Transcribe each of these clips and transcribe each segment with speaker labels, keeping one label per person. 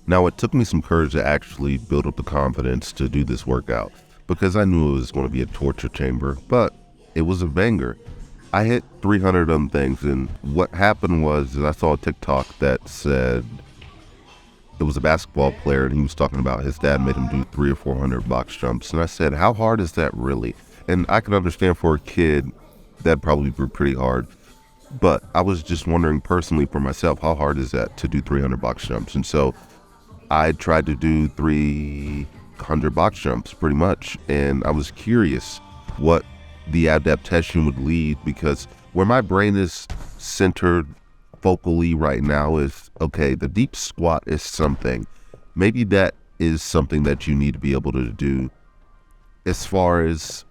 Speaker 1: Now, it took me some courage to actually build up the confidence to do this workout because I knew it was going to be a torture chamber, but it was a banger. I hit 300 of them things, and what happened was I saw a TikTok that said it was a basketball player, and he was talking about his dad made him do 300 or 400 box jumps. And I said, how hard is that really? And I can understand for a kid, that'd probably be pretty hard. But I was just wondering personally for myself, how hard is that to do 300 box jumps? And so I tried to do 300 box jumps pretty much. And I was curious what the adaptation would lead, because where my brain is centered focally right now is, okay, the deep squat is something. Maybe that is something that you need to be able to do. As far as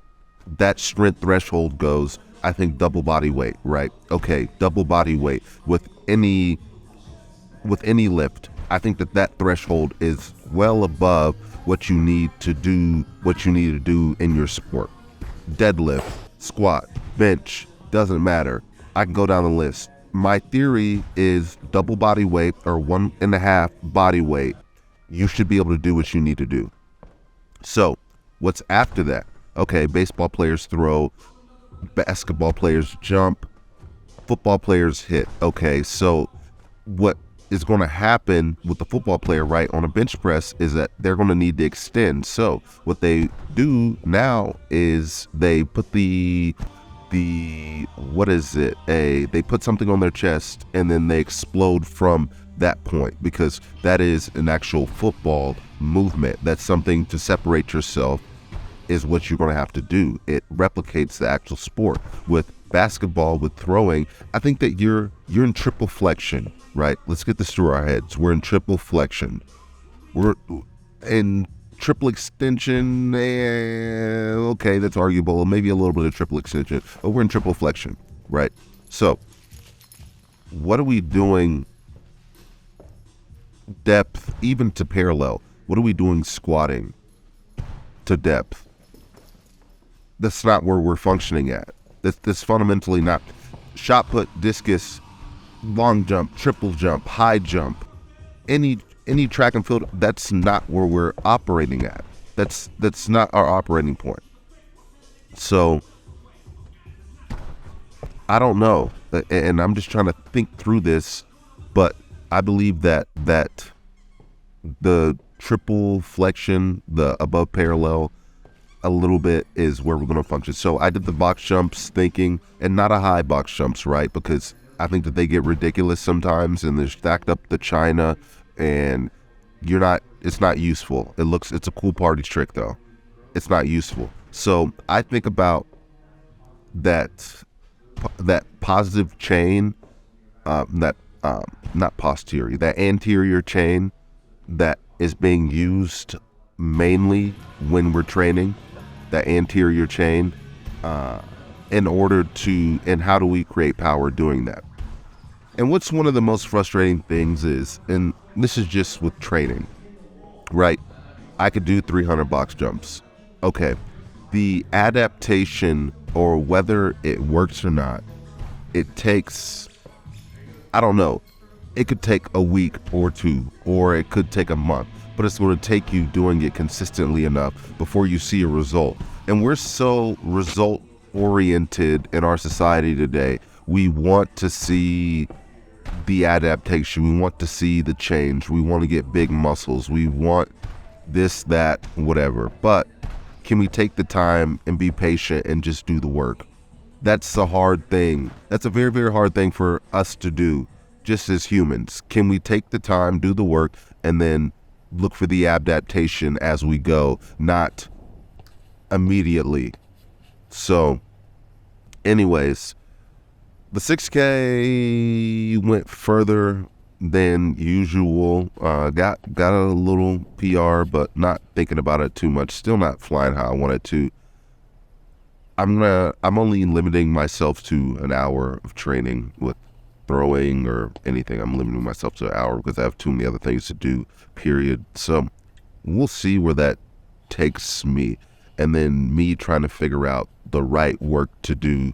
Speaker 1: that strength threshold goes, I think double body weight, right? Okay, double body weight with any lift. I think that threshold is well above what you need to do in your sport. Deadlift, squat, bench, doesn't matter. I can go down the list. My theory is double body weight or 1.5 body weight. You should be able to do what you need to do. So what's after that? Okay, baseball players throw, basketball players jump, football players hit. Okay, so what is going to happen with the football player, right, on a bench press is that they're going to need to extend. So what they do now is they put they put something on their chest and then they explode from that point, because that is an actual football movement. That's something to separate yourself is what you're going to have to do. It replicates the actual sport. With basketball, with throwing, I think that you're in triple flexion, right? Let's get this through our heads. We're in triple flexion. We're in triple extension. Okay, that's arguable. Maybe a little bit of triple extension, but we're in triple flexion, right? So what are we doing depth, even to parallel? What are we doing squatting to depth? That's not where we're functioning at. That's fundamentally not. Shot put, discus, long jump, triple jump, high jump, any track and field, that's not where we're operating at. That's not our operating point. So I don't know, and I'm just trying to think through this, but I believe that the triple flexion, the above parallel, a little bit is where we're going to function. So I did the box jumps thinking, and not a high box jumps, right? Because I think that they get ridiculous sometimes, and they're stacked up the China, and it's not useful. It's a cool party trick though. It's not useful. So I think about that positive chain, not posterior, that anterior chain that is being used mainly when we're training, that anterior chain, and how do we create power doing that? And what's one of the most frustrating things is, and this is just with training, right? I could do 300 box jumps. Okay. The adaptation, or whether it works or not, it takes, I don't know, it could take a week or two, or it could take a month, but it's going to take you doing it consistently enough before you see a result. And we're so result oriented in our society today. We want to see the adaptation. We want to see the change. We want to get big muscles. We want this, that, whatever. But can we take the time and be patient and just do the work? That's a hard thing. That's a very, very hard thing for us to do, just as humans. Can we take the time, do the work, and then look for the adaptation as we go, not immediately? So anyways, the 6K went further than usual. Got a little PR, but not thinking about it too much. Still not flying how I wanted to. I'm only limiting myself to an hour of training with throwing or anything. I'm limiting myself to an hour because I have too many other things to do, period. So we'll see where that takes me. And then me trying to figure out the right work to do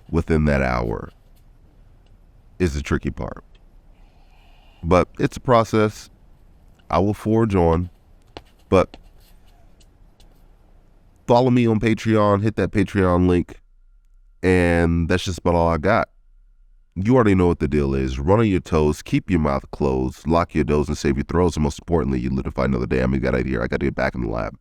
Speaker 1: within that hour is the tricky part. But it's a process. I will forge on. But follow me on Patreon, hit that Patreon link, and that's just about all I got. You already know what the deal is. Run on your toes, keep your mouth closed, lock your doors and save your throws, and most importantly, you live to fight another day. I'm gonna get out of here. I gotta get back in the lab.